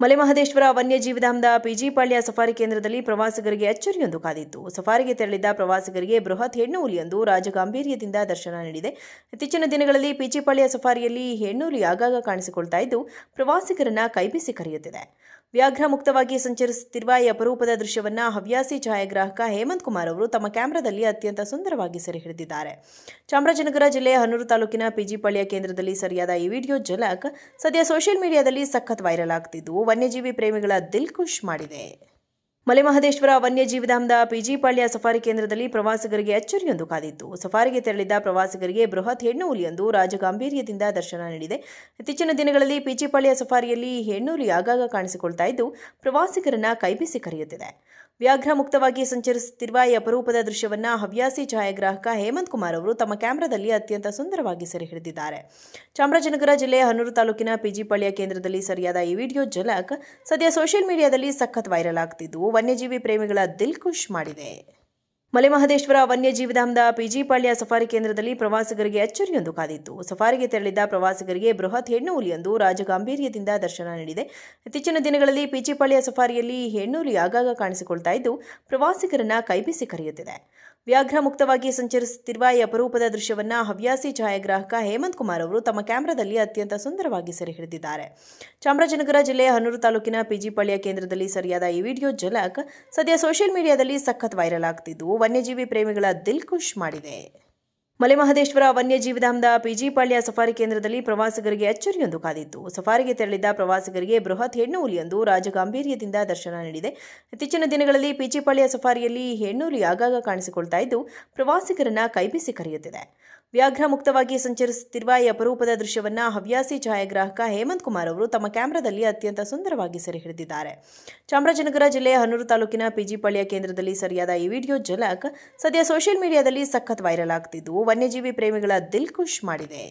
Malemahadeshwara ವನ್ಯಜೀವಿಧಾಮದ ಪಿಜಿಪಾಳ್ಯ safari ಕೇಂದ್ರದಲ್ಲಿ ಪ್ರವಾಸಿಗರಿಗೆ ಅಚ್ಚರಿಯೊಂದು ಕಾದಿತ್ತು. ಸಫಾರಿಗೆ ತೆರಳಿದ್ದ ಪ್ರವಾಸಿಗರಿಗೆ ಬೃಹತ್ ಹೆಣ್ಣು ಹುಲಿಯೊಂದು ರಾಜಗಾಂಭೀರ್ಯದಿಂದ ದರ್ಶನ ನೀಡಿದೆ. ಇತ್ತೀಚಿನ ದಿನಗಳಲ್ಲಿ ಪಿಜಿಪಾಳ್ಯ ಸಫಾರಿಯಲ್ಲಿ ಹೆಣ್ಣು ಹುಲಿ ಆಗಾಗ ಕಾಣಿಸಿಕೊಳ್ತಾ ಇದ್ದು ಪ್ರವಾಸಿಗರನ್ನ ಕೈಬೀಸಿ ಕರೆಯುತ್ತಿದೆ. ವ್ಯಾಘ್ರ ಮುಕ್ತವಾಗಿ ಸಂಚರಿಸುತ್ತಿರುವ ಈ ಅಪರೂಪದ ದೃಶ್ಯವನ್ನ ಹವ್ಯಾಸಿ ಛಾಯಾಗ್ರಾಹಕ ಹೇಮಂತ್ ಕುಮಾರ್ ಅವರು ತಮ್ಮ ಕ್ಯಾಮೆರಾದಲ್ಲಿ ಅತ್ಯಂತ ಸುಂದರವಾಗಿ ಸೆರೆ ಹಿಡಿದಿದ್ದಾರೆ. ಚಾಮರಾಜನಗರ ಜಿಲ್ಲೆಯ ಹನೂರು ತಾಲೂಕಿನ ಪಿಜಿಪಾಳ್ಯ ಕೇಂದ್ರದಲ್ಲಿ ಸರಿಯಾದ ಈ ವಿಡಿಯೋ ಝಲಕ್ ಸದ್ಯ ಸೋಷಿಯಲ್ ಮೀಡಿಯಾದಲ್ಲಿ ಸಖತ್ ವೈರಲ್ ಆಗ್ತಿದ್ದು ವನ್ಯಜೀವಿ ಪ್ರೇಮಿಗಳ ದಿಲ್ ಖುಷ್ ಮಾಡಿದೆ. ಮಲೆಮಹದೇಶ್ವರ ವನ್ಯಜೀವಿಧಾಮದ ಪಿಜಿಪಾಳ್ಯ ಸಫಾರಿ ಕೇಂದ್ರದಲ್ಲಿ ಪ್ರವಾಸಿಗರಿಗೆ ಅಚ್ಚರಿಯೊಂದು ಕಾದಿತ್ತು. ಸಫಾರಿಗೆ ತೆರಳಿದ್ದ ಪ್ರವಾಸಿಗರಿಗೆ ಬೃಹತ್ ಹೆಣ್ಣು ಹುಲಿಯೊಂದು ರಾಜಗಾಂಭೀರ್ಯದಿಂದ ದರ್ಶನ ನೀಡಿದೆ. ಇತ್ತೀಚಿನ ದಿನಗಳಲ್ಲಿ ಪಿಜಿಪಾಳ್ಯ ಸಫಾರಿಯಲ್ಲಿ ಹೆಣ್ಣು ಹುಲಿ ಆಗಾಗ ಕಾಣಿಸಿಕೊಳ್ತಾ ಇದ್ದು ಪ್ರವಾಸಿಗರನ್ನ ಕೈಬೀಸಿ ಕರೆಯುತ್ತಿದೆ. ವ್ಯಾಘ್ರ ಮುಕ್ತವಾಗಿ ಸಂಚರಿಸುತ್ತಿರುವ ಈ ಅಪರೂಪದ ದೃಶ್ಯವನ್ನ ಹವ್ಯಾಸಿ ಛಾಯಾಗ್ರಾಹಕ ಹೇಮಂತ್ ಕುಮಾರ್ ಅವರು ತಮ್ಮ ಕ್ಯಾಮೆರಾದಲ್ಲಿ ಅತ್ಯಂತ ಸುಂದರವಾಗಿ ಸೆರೆ ಹಿಡಿದಿದ್ದಾರೆ. ಚಾಮರಾಜನಗರ ಜಿಲ್ಲೆಯ ಹನೂರು ತಾಲೂಕಿನ ಪಿಜಿಪಾಳ್ಯ ಕೇಂದ್ರದಲ್ಲಿ ಸರಿಯಾದ ಈ ವಿಡಿಯೋ ಝಲಕ್ ಸದ್ಯ ಸೋಷಿಯಲ್ ಮೀಡಿಯಾದಲ್ಲಿ ಸಖತ್ ವೈರಲ್ ಆಗ್ತಿದ್ದು ವನ್ಯಜೀವಿ ಪ್ರೇಮಿಗಳ ದಿಲ್ ಖುಷ್ ಮಾಡಿದೆ. ಮಲೆಮಹದೇಶ್ವರ ವನ್ಯಜೀವಿಧಾಮದ ಪಿಜಿಪಾಳ್ಯ ಸಫಾರಿ ಕೇಂದ್ರದಲ್ಲಿ ಪ್ರವಾಸಿಗರಿಗೆ ಅಚ್ಚರಿಯೊಂದು ಕಾದಿತ್ತು. ಸಫಾರಿಗೆ ತೆರಳಿದ್ದ ಪ್ರವಾಸಿಗರಿಗೆ ಬೃಹತ್ ಹೆಣ್ಣು ಹುಲಿಯೊಂದು ರಾಜಗಾಂಭೀರ್ಯದಿಂದ ದರ್ಶನ ನೀಡಿದೆ. ಇತ್ತೀಚಿನ ದಿನಗಳಲ್ಲಿ ಪಿಜಿಪಾಳ್ಯ ಸಫಾರಿಯಲ್ಲಿ ಹೆಣ್ಣು ಹುಲಿ ಆಗಾಗ ಕಾಣಿಸಿಕೊಳ್ತಾ ಇದ್ದು ಪ್ರವಾಸಿಗರನ್ನ ಕೈಬೀಸಿ ಕರೆಯುತ್ತಿದೆ. ವ್ಯಾಘ್ರ ಮುಕ್ತವಾಗಿ ಸಂಚರಿಸುತ್ತಿರುವ ಈ ಅಪರೂಪದ ದೃಶ್ಯವನ್ನ ಹವ್ಯಾಸಿ ಛಾಯಾಗ್ರಾಹಕ ಹೇಮಂತ್ ಕುಮಾರ್ ಅವರು ತಮ್ಮ ಕ್ಯಾಮೆರಾದಲ್ಲಿ ಅತ್ಯಂತ ಸುಂದರವಾಗಿ ಸೆರೆ ಹಿಡಿದಿದ್ದಾರೆ. ಚಾಮರಾಜನಗರ ಜಿಲ್ಲೆಯ ಹನೂರು ತಾಲೂಕಿನ ಪಿಜಿಪಾಳ್ಯ ಕೇಂದ್ರದಲ್ಲಿ ಸರಿಯಾದ ಈ ವಿಡಿಯೋ ಝಲಕ್ ಸದ್ಯ ಸೋಷಿಯಲ್ ಮೀಡಿಯಾದಲ್ಲಿ ಸಖತ್ ವೈರಲ್ ಆಗ್ತಿದ್ದು ವನ್ಯಜೀವಿ ಪ್ರೇಮಿಗಳ ದಿಲ್ ಖುಷ್ ಮಾಡಿದೆ. ಮಲೆಮಹದೇಶ್ವರ ವನ್ಯಜೀವಿಧಾಮದ ಪಿಜಿಪಾಳ್ಯ ಸಫಾರಿ ಕೇಂದ್ರದಲ್ಲಿ ಪ್ರವಾಸಿಗರಿಗೆ ಅಚ್ಚರಿಯೊಂದು ಕಾದಿತ್ತು. ಸಫಾರಿಗೆ ತೆರಳಿದ್ದ ಪ್ರವಾಸಿಗರಿಗೆ ಬೃಹತ್ ಹೆಣ್ಣು ಹುಲಿಯೊಂದು ರಾಜಗಾಂಭೀರ್ಯದಿಂದ ದರ್ಶನ ನೀಡಿದೆ. ಇತ್ತೀಚಿನ ದಿನಗಳಲ್ಲಿ ಪಿಜಿಪಾಳ್ಯ ಸಫಾರಿಯಲ್ಲಿ ಹೆಣ್ಣು ಹುಲಿ ಆಗಾಗ ಕಾಣಿಸಿಕೊಳ್ತಾ ಇದ್ದು ಪ್ರವಾಸಿಗರನ್ನ ಕೈಬೀಸಿ ಕರೆಯುತ್ತಿದೆ. ವ್ಯಾಘ್ರ ಮುಕ್ತವಾಗಿ ಸಂಚರಿಸುತ್ತಿರುವ ಈ ಅಪರೂಪದ ದೃಶ್ಯವನ್ನ ಹವ್ಯಾಸಿ ಛಾಯಾಗ್ರಾಹಕ ಹೇಮಂತ್ ಕುಮಾರ್ ಅವರು ತಮ್ಮ ಕ್ಯಾಮೆರಾದಲ್ಲಿ ಅತ್ಯಂತ ಸುಂದರವಾಗಿ ಸೆರೆ ಹಿಡಿದಿದ್ದಾರೆ. ಚಾಮರಾಜನಗರ ಜಿಲ್ಲೆಯ ಹನೂರು ತಾಲೂಕಿನ ಪಿಜಿಪಾಳ್ಯ ಕೇಂದ್ರದಲ್ಲಿ ಸರಿಯಾದ ಈ ವಿಡಿಯೋ ಝಲಕ್ ಸದ್ಯ ಸೋಷಿಯಲ್ ಮೀಡಿಯಾದಲ್ಲಿ ಸಖತ್ ವೈರಲ್ ಆಗ್ತಿದ್ದು ವನ್ಯಜೀವಿ ಪ್ರೇಮಿಗಳ ದಿಲ್ ಖುಷ್ ಮಾಡಿದೆ.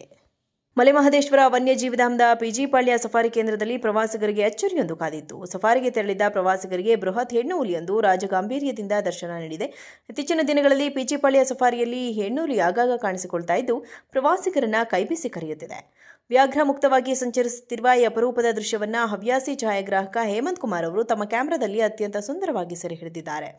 ಮಲೆಮಹದೇಶ್ವರ ವನ್ಯಜೀವಿಧಾಮದ ಪಿಜಿಪಾಳ್ಯ ಸಫಾರಿ ಕೇಂದ್ರದಲ್ಲಿ ಪ್ರವಾಸಿಗರಿಗೆ ಅಚ್ಚರಿಯೊಂದು ಕಾದಿತ್ತು. ಸಫಾರಿಗೆ ತೆರಳಿದ್ದ ಪ್ರವಾಸಿಗರಿಗೆ ಬೃಹತ್ ಹೆಣ್ಣು ಹುಲಿಯೊಂದು ರಾಜಗಾಂಭೀರ್ಯದಿಂದ ದರ್ಶನ ನೀಡಿದೆ. ಇತ್ತೀಚಿನ ದಿನಗಳಲ್ಲಿ ಪಿಜಿಪಾಳ್ಯ ಸಫಾರಿಯಲ್ಲಿ ಹೆಣ್ಣು ಹುಲಿ ಆಗಾಗ ಕಾಣಿಸಿಕೊಳ್ತಾ ಇದ್ದು ಪ್ರವಾಸಿಗರನ್ನ ಕೈಬೀಸಿ ಕರೆಯುತ್ತಿದೆ. ವ್ಯಾಘ್ರ ಮುಕ್ತವಾಗಿ ಸಂಚರಿಸುತ್ತಿರುವ ಈ ಅಪರೂಪದ ದೃಶ್ಯವನ್ನ ಹವ್ಯಾಸಿ ಛಾಯಾಗ್ರಾಹಕ ಹೇಮಂತ್ ಕುಮಾರ್ ಅವರು ತಮ್ಮ ಕ್ಯಾಮೆರಾದಲ್ಲಿ ಅತ್ಯಂತ ಸುಂದರವಾಗಿ ಸೆರೆ ಹಿಡಿದಿದ್ದಾರೆ.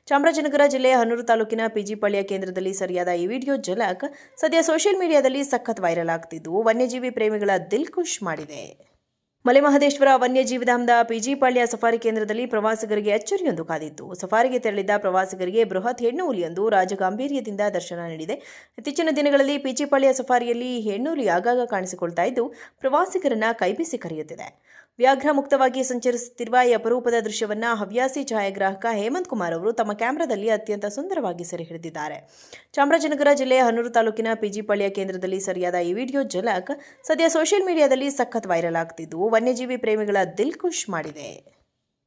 ಚಾಮರಾಜನಗರ ಜಿಲ್ಲೆಯ ಹನೂರು ತಾಲೂಕಿನ ಪಿಜಿಪಾಳ್ಯ ಕೇಂದ್ರದಲ್ಲಿ ಸರಿಯಾದ ಈ ವಿಡಿಯೋ ಝಲಕ್ ಸದ್ಯ ಸೋಷಿಯಲ್ ಮೀಡಿಯಾದಲ್ಲಿ ಸಖತ್ ವೈರಲ್ ಆಗ್ತಿದ್ದು ವನ್ಯಜೀವಿ ಪ್ರೇಮಿಗಳ ದಿಲ್ ಖುಷ್ ಮಾಡಿದೆ. ಮಲೆಮಹದೇಶ್ವರ ವನ್ಯಜೀವಿಧಾಮದ ಪಿಜಿಪಾಳ್ಯ ಸಫಾರಿ ಕೇಂದ್ರದಲ್ಲಿ ಪ್ರವಾಸಿಗರಿಗೆ ಅಚ್ಚರಿಯೊಂದು ಕಾದಿತ್ತು. ಸಫಾರಿಗೆ ತೆರಳಿದ್ದ ಪ್ರವಾಸಿಗರಿಗೆ ಬೃಹತ್ ಹೆಣ್ಣು ಹುಲಿಯೊಂದು ರಾಜಗಾಂಭೀರ್ಯದಿಂದ ದರ್ಶನ ನೀಡಿದೆ. ಇತ್ತೀಚಿನ ದಿನಗಳಲ್ಲಿ ಪಿಜಿಪಾಳ್ಯ ಸಫಾರಿಯಲ್ಲಿ ಹೆಣ್ಣು ಹುಲಿ ಆಗಾಗ ಕಾಣಿಸಿಕೊಳ್ತಾ ಇದ್ದು ಪ್ರವಾಸಿಗರನ್ನ ಕೈಬೀಸಿ ಕರೆಯುತ್ತಿದೆ. ವ್ಯಾಘ್ರ ಮುಕ್ತವಾಗಿ ಸಂಚರಿಸುತ್ತಿರುವ ಈ ಅಪರೂಪದ ದೃಶ್ಯವನ್ನ ಹವ್ಯಾಸಿ ಛಾಯಾಗ್ರಾಹಕ ಹೇಮಂತ್ ಕುಮಾರ್ ಅವರು ತಮ್ಮ ಕ್ಯಾಮೆರಾದಲ್ಲಿ ಅತ್ಯಂತ ಸುಂದರವಾಗಿ ಸೆರೆ ಹಿಡಿದಿದ್ದಾರೆ. ಚಾಮರಾಜನಗರ ಜಿಲ್ಲೆಯ ಹನೂರು ತಾಲೂಕಿನ ಪಿಜಿಪಾಳ್ಯ ಕೇಂದ್ರದಲ್ಲಿ ಸರಿಯಾದ ಈ ವಿಡಿಯೋ ಝಲಕ್ ಸದ್ಯ ಸೋಷಿಯಲ್ ಮೀಡಿಯಾದಲ್ಲಿ ಸಖತ್ ವೈರಲ್ ಆಗ್ತಿದ್ದು ವನ್ಯಜೀವಿ ಪ್ರೇಮಿಗಳ ದಿಲ್ ಖುಷ್ ಮಾಡಿದೆ.